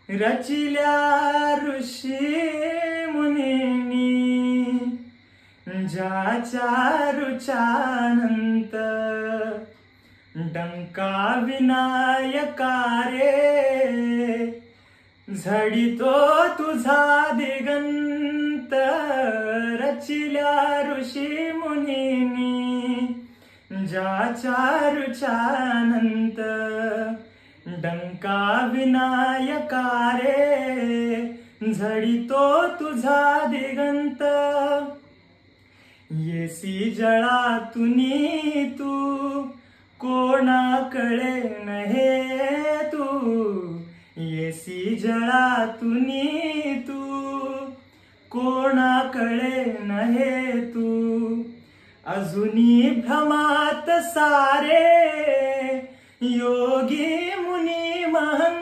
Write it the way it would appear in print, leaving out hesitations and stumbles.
रचिल्या ऋषी मुनींनी ज्याच्या रुचानंत डंका विनायका रे झडितो तुझा दिगंत रचिल्या ऋषी मुनींनी ज्याच्या रुचानंत डंका विनायका रे झडितो तुझा दिगंत येसी जळातुनी तू कोणाकडे नहे तू येसी जळातुनी तू कोणाकडे नहे तू अजुनी भ्रमात सारे योगी मुनी महंत